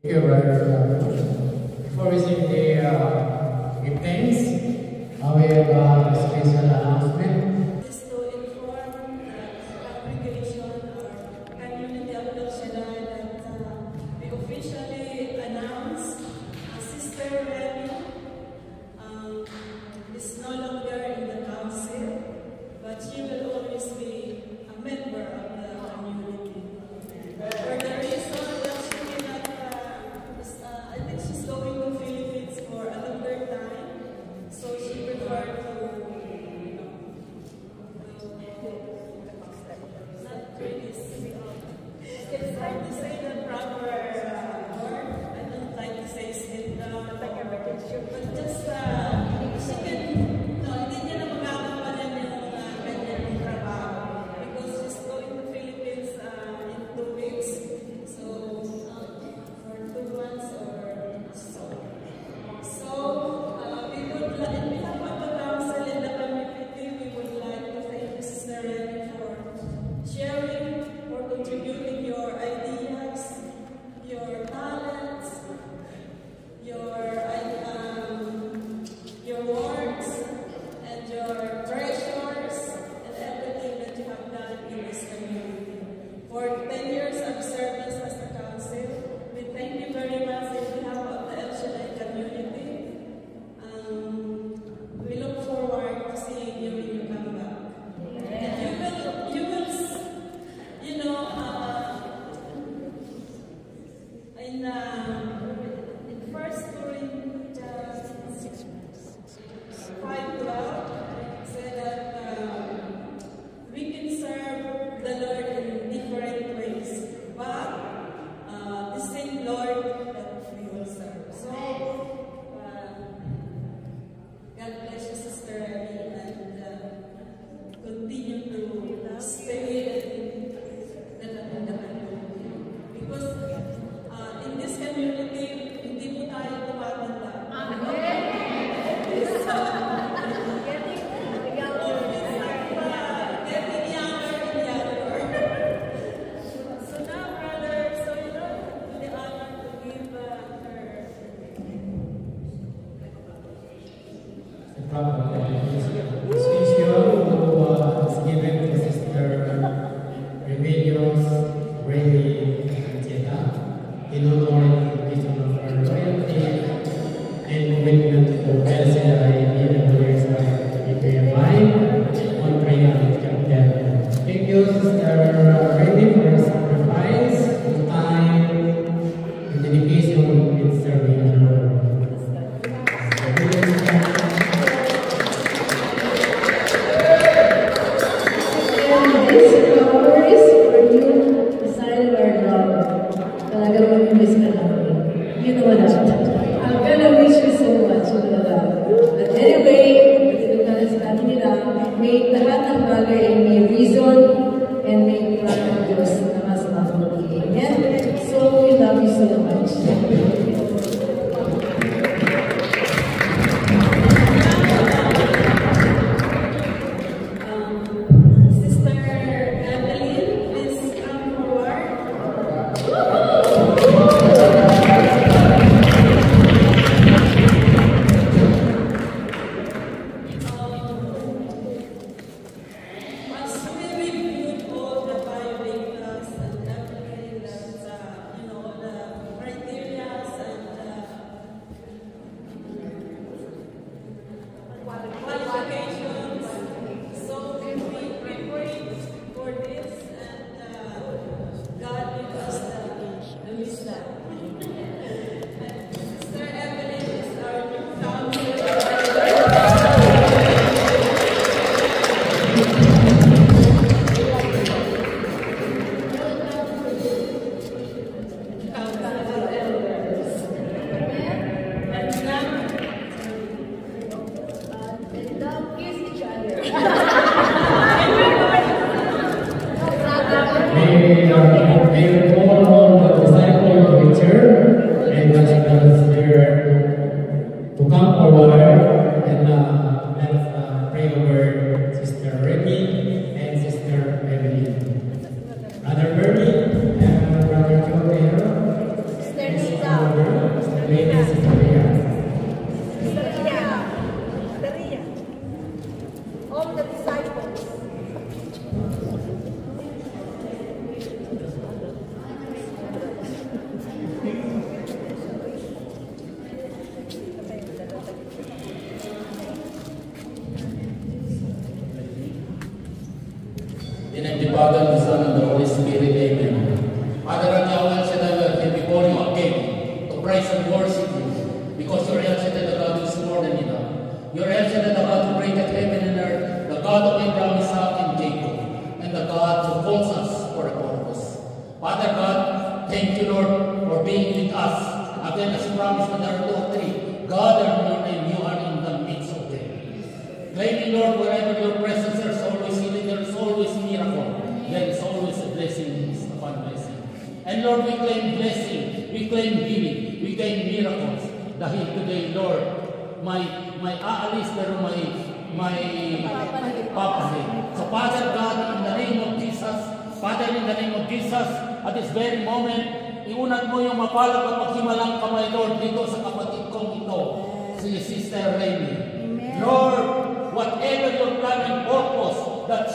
Thank you, Brother. Before we sing the give thanks, we have a special announcement. Just to inform the congregation or community of El Shaddai that we officially announce Sister Remy is no longer in the council, but she will always be a member of the community. For the reason that she cannot, I think she's going to Philippines for a longer time, so she preferred to not really it's hard to say the proper word. I don't like to say sit down, but just she can, no, hindi niya na magkakapalan yung kanyang trabaho because she's going to Philippines in 2 weeks. So, for 2 months or so. So, we would like, in behalf of the council and the community, we would like to thank Sister Remy for sharing, for contributing your ideas, your talents, your words, and your treasures, and everything that you have done in this community. For 10 years of service as a council, we thank you very much in behalf of the El Shaddai community. We look forward to seeing you when you come back. And you will, you know, in 1 Corinthians 5:12 said that we can serve the Lord in different ways, but the same Lord that we will serve. So, God bless you, Sister Remy, and continue to stay in the community. Because in this community, hindi mo tayo tumatanda. Getting younger and younger. So now, brother, so you know, the honor to give her. Is given to Sister Remedios Remy Ancheta in honor of the vision of her loyalty and commitment to El Shaddai even the years of PPFI on prayer and captain. Thank you, Sister Remy, for your sacrifice, your time, and dedication in serving the Lord. May lahat ng bagay ay may reason and may plan ng Diyos na mas mabuti. Amen? So, we love you so much. Sister Adeline, please come forward. As we reviewed all the biodatas Father, the Son, and the Holy Spirit. Amen. Father, and Yahweh Shaddai, we are here before you again to praise and worship you, because you're El Shaddai, the God who is more than enough. You're El Shaddai, the God who created heaven and earth, the God of Abraham, Isaac, and Jacob, and the God who calls us for a purpose. Father God, thank you, Lord, for being with us. Again, as you promised in our 2 or 3, gather in your name, you are in the midst of them. Claiming, Lord, wherever your presence, there's always healing, there's always miracle, there is always a blessing upon blessing. And Lord, we claim blessing, we claim healing, we claim miracles. Dahil today, Lord, may aalis pero may papahin. So Father God, in the name of Jesus, Father, in the name of Jesus, at this very moment, iunat mo yung mapalad at maghimalang kamay, Lord, dito sa kapatid kong ito, si Sister Rainy. Lord, whatever your plan and purpose, that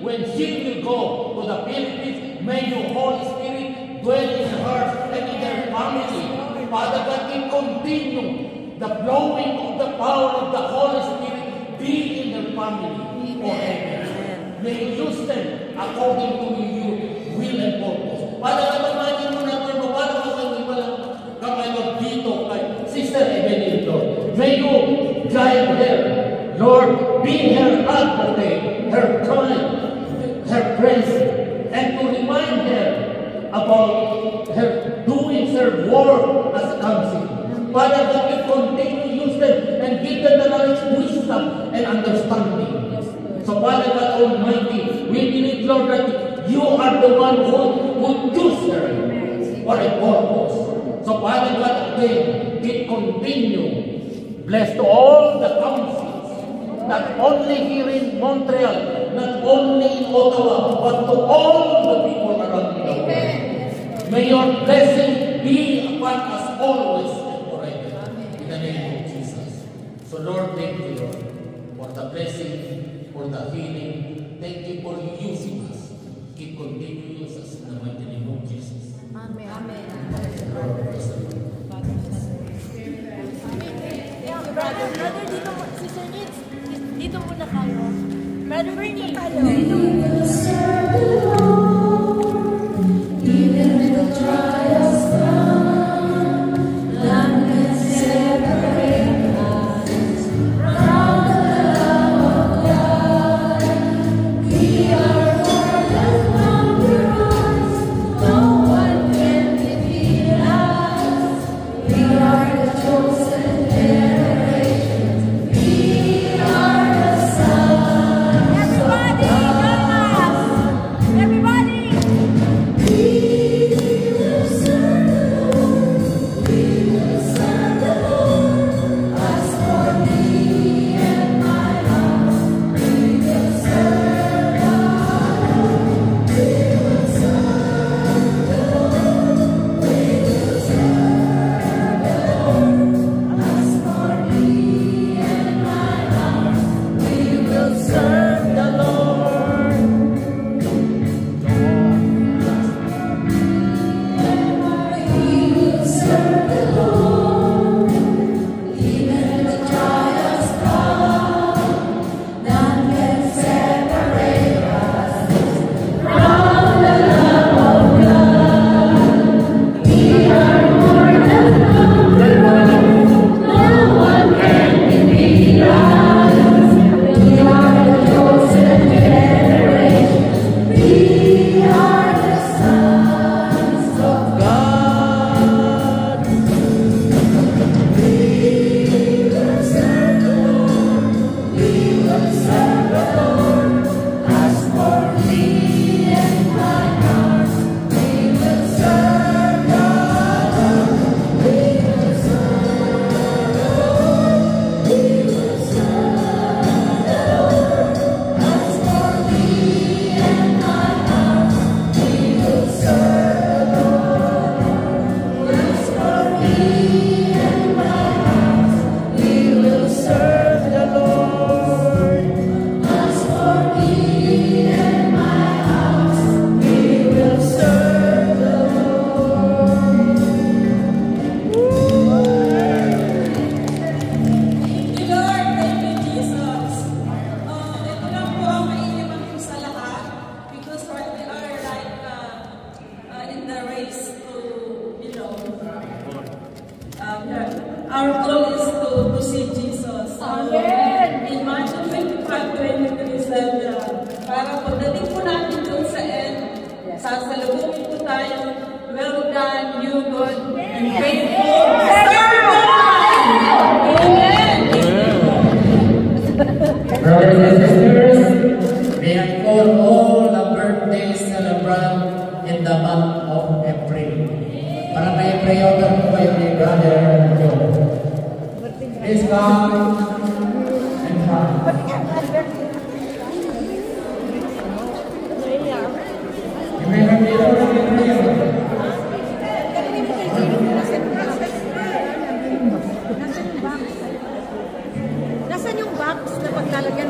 when she will go to the Philippines, may your Holy Spirit dwell in her and in her family. Father God, continue the blowing of the power of the Holy Spirit be in their family forever. May you use them according to your will and purpose. Father God, imagine mo na ito, paano ka sa ibalang kamay, Lord, dito kay Sister Evelyn, Lord. May you guide her, Lord, be her advocate, her friend, her friends, and to remind her about her doing her work as a counsel. Father God, we continue to use them and give them the knowledge, wisdom, and understanding. So Father God Almighty, we believe, Lord, that you are the one who choose her for a purpose. So Father God, again, we continue. Bless to all the councils, not only here in Montreal, not only in Ottawa, but to all the people around the world. May your blessing be upon us always and forever. In the name of Jesus. So Lord, thank you, Lord, for the blessing, for the healing. Thank you for using us. Keep continuing to use us in the mighty name of Jesus. Amen. Amen. Lord, bless the Lord. Brother, dito mo, Sister Nitz, dito muna kayo. Brother, dito tayo. our goal is to see Jesus. In Matthew 25:23 said, para pagdating po natin doon sa end, sasalubungin po tayo, well done, you good and faithful servant! Amen! Brothers and sisters, may I call all the birthday celebrant in the month of April. Para may pray over po kayo ni Brother Joe. Please come and come. You may have the Lord in prayer. Nasaan yung box na paglalagyan